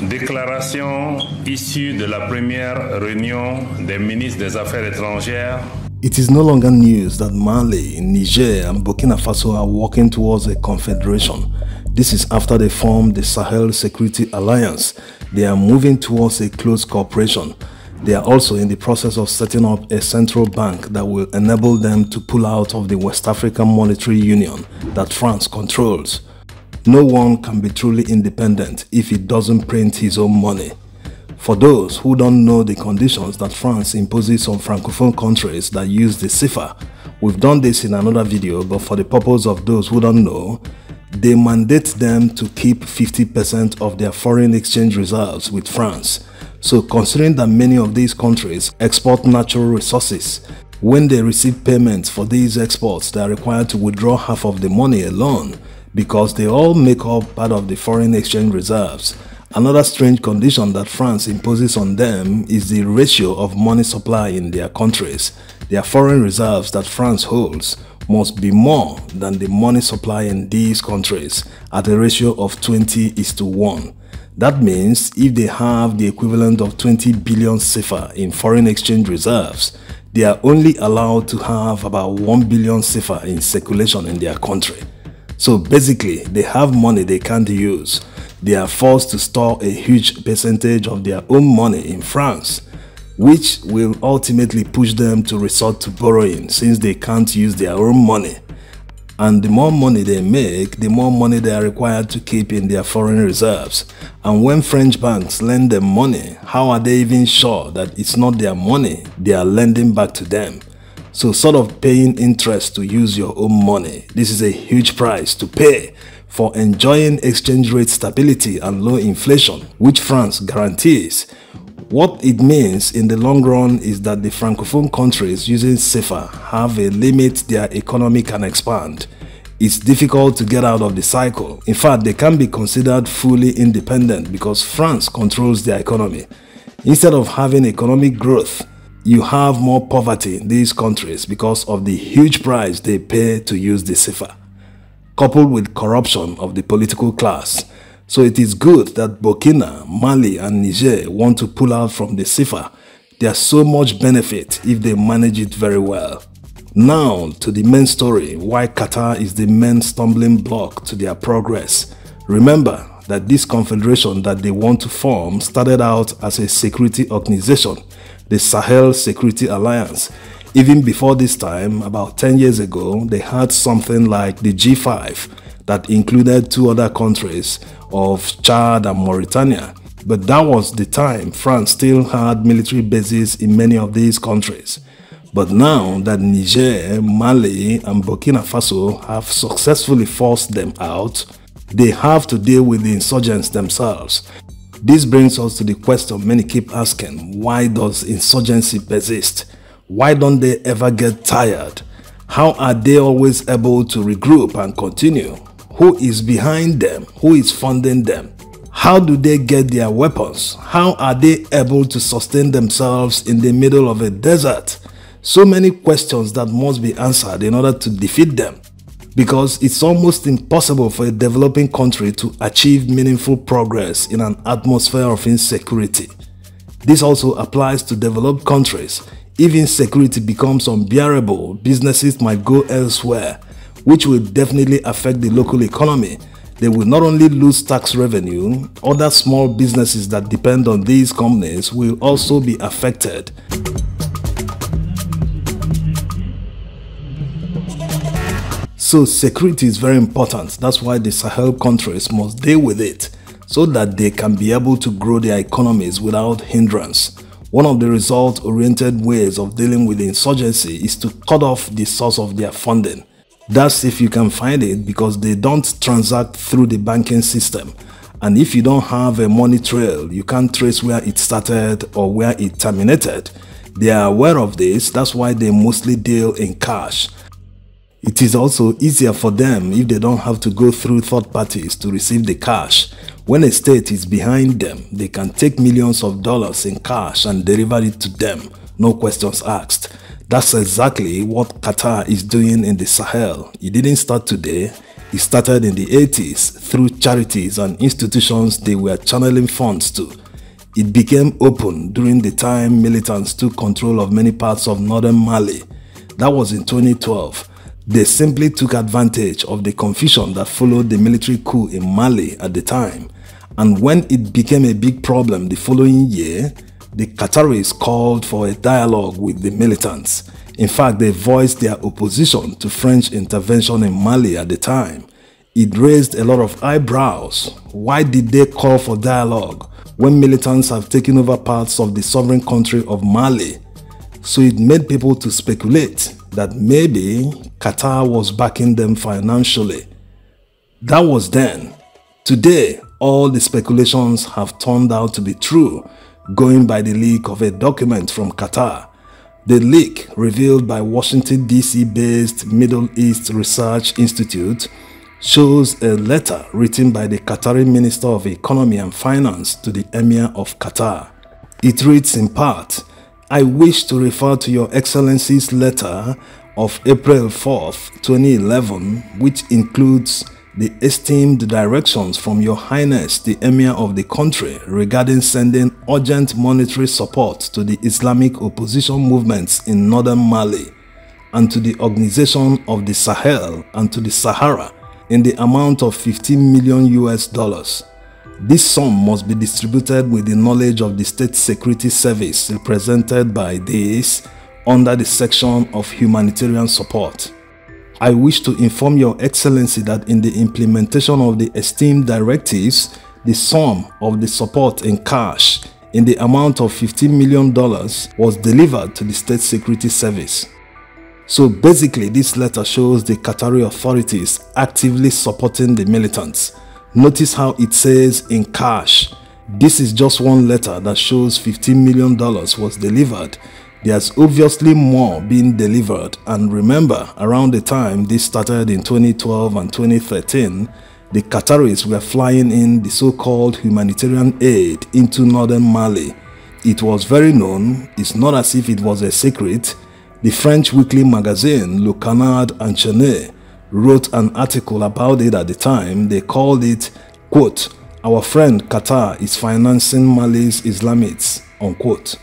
Déclaration issue de la première réunion des ministres des Affaires étrangères. It is no longer news that Mali, Niger, and Burkina Faso are working towards a confederation. This is after they formed the Sahel Security Alliance. They are moving towards a close cooperation. They are also in the process of setting up a central bank that will enable them to pull out of the West African Monetary Union that France controls. No one can be truly independent if he doesn't print his own money. For those who don't know the conditions that France imposes on francophone countries that use the CFA, we've done this in another video, but for the purpose of those who don't know, they mandate them to keep 50% of their foreign exchange reserves with France. So considering that many of these countries export natural resources, when they receive payments for these exports, they are required to withdraw half of the money alone because they all make up part of the foreign exchange reserves. Another strange condition that France imposes on them is the ratio of money supply in their countries. Their foreign reserves that France holds must be more than the money supply in these countries at a ratio of 20:1. That means if they have the equivalent of 20 billion CFA in foreign exchange reserves, they are only allowed to have about 1 billion CFA in circulation in their country. So basically, they have money they can't use. They are forced to store a huge percentage of their own money in France, which will ultimately push them to resort to borrowing since they can't use their own money. And the more money they make, the more money they are required to keep in their foreign reserves. And when French banks lend them money, how are they even sure that it's not their money they are lending back to them? So sort of paying interest to use your own money. This is a huge price to pay for enjoying exchange rate stability and low inflation, which France guarantees. What it means in the long run is that the francophone countries using CFA have a limit their economy can expand. It's difficult to get out of the cycle. In fact, they can be considered fully independent because France controls their economy. Instead of having economic growth, you have more poverty in these countries because of the huge price they pay to use the CFA, coupled with corruption of the political class. So it is good that Burkina, Mali and Niger want to pull out from the CFA. There's so much benefit if they manage it very well. Now to the main story, why Qatar is the main stumbling block to their progress. Remember that this confederation that they want to form started out as a security organization, the Sahel Security Alliance. Even before this time, about 10 years ago, they had something like the G5 that included 2 other countries of Chad and Mauritania. But that was the time France still had military bases in many of these countries. But now that Niger, Mali and Burkina Faso have successfully forced them out, they have to deal with the insurgents themselves. This brings us to the question many keep asking: why does insurgency persist? Why don't they ever get tired? How are they always able to regroup and continue? Who is behind them? Who is funding them? How do they get their weapons? How are they able to sustain themselves in the middle of a desert? So many questions that must be answered in order to defeat them. Because it's almost impossible for a developing country to achieve meaningful progress in an atmosphere of insecurity. This also applies to developed countries. If insecurity becomes unbearable, businesses might go elsewhere, which will definitely affect the local economy. They will not only lose tax revenue, other small businesses that depend on these companies will also be affected. So security is very important. That's why the Sahel countries must deal with it so that they can be able to grow their economies without hindrance. One of the result-oriented ways of dealing with the insurgency is to cut off the source of their funding. That's if you can find it, because they don't transact through the banking system. And if you don't have a money trail, you can't trace where it started or where it terminated. They are aware of this. That's why they mostly deal in cash. It is also easier for them if they don't have to go through third parties to receive the cash. When a state is behind them, they can take millions of dollars in cash and deliver it to them, no questions asked. That's exactly what Qatar is doing in the Sahel. It didn't start today. It started in the 80s through charities and institutions they were channeling funds to. It became open during the time militants took control of many parts of northern Mali. That was in 2012. They simply took advantage of the confusion that followed the military coup in Mali at the time. And when it became a big problem the following year, the Qataris called for a dialogue with the militants. In fact, they voiced their opposition to French intervention in Mali at the time. It raised a lot of eyebrows. Why did they call for dialogue when militants have taken over parts of the sovereign country of Mali? So it made people to speculate that maybe Qatar was backing them financially. That was then. Today, all the speculations have turned out to be true, going by the leak of a document from Qatar. The leak, revealed by Washington, D.C.-based Middle East Research Institute, shows a letter written by the Qatari Minister of Economy and Finance to the Emir of Qatar. It reads in part, "I wish to refer to Your Excellency's letter of April 4th, 2011, which includes the esteemed directions from Your Highness the Emir of the country regarding sending urgent monetary support to the Islamic opposition movements in northern Mali and to the Organization of the Sahel and to the Sahara in the amount of $15 million US. This sum must be distributed with the knowledge of the State Security Service represented by this under the section of humanitarian support. I wish to inform Your Excellency that in the implementation of the esteemed directives, the sum of the support in cash in the amount of $15 million was delivered to the State Security Service." So basically, this letter shows the Qatari authorities actively supporting the militants. Notice how it says in cash. This is just one letter that shows $15 million was delivered. There's obviously more being delivered, and remember, around the time this started in 2012 and 2013, the Qataris were flying in the so-called humanitarian aid into northern Mali. It was very known. It's not as if it was a secret. The French weekly magazine Le Canard Enchaîné wrote an article about it at the time. They called it, quote, "Our friend Qatar is financing Mali's Islamists," unquote.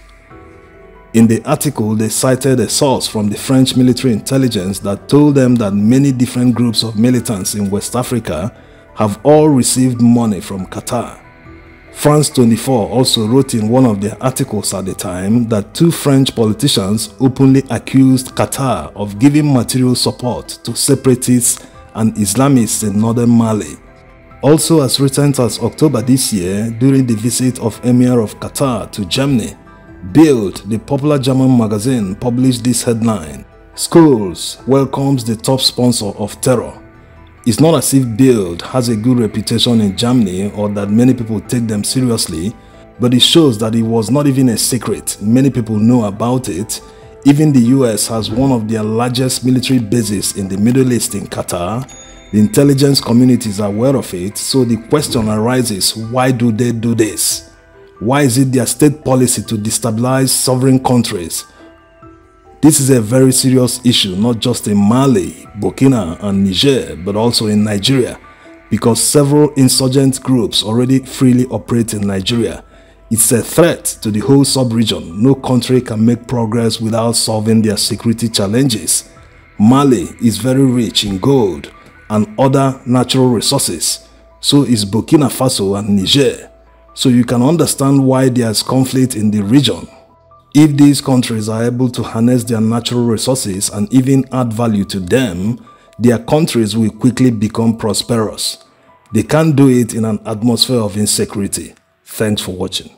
In the article, they cited a source from the French military intelligence that told them that many different groups of militants in West Africa have all received money from Qatar. France 24 also wrote in one of their articles at the time that two French politicians openly accused Qatar of giving material support to separatists and Islamists in northern Mali. Also, as recent as October this year, during the visit of Emir of Qatar to Germany, Bild, the popular German magazine, published this headline: "Schools welcomes the top sponsor of terror." It's not as if Bild has a good reputation in Germany or that many people take them seriously, but it shows that it was not even a secret. Many people know about it. Even the US has one of their largest military bases in the Middle East in Qatar. The intelligence community is aware of it, so the question arises, why do they do this? Why is it their state policy to destabilize sovereign countries? This is a very serious issue, not just in Mali, Burkina and Niger, but also in Nigeria, because several insurgent groups already freely operate in Nigeria. It's a threat to the whole sub-region. No country can make progress without solving their security challenges. Mali is very rich in gold and other natural resources. So is Burkina Faso and Niger. So you can understand why there's conflict in the region. If these countries are able to harness their natural resources and even add value to them, their countries will quickly become prosperous. They can't do it in an atmosphere of insecurity. Thanks for watching.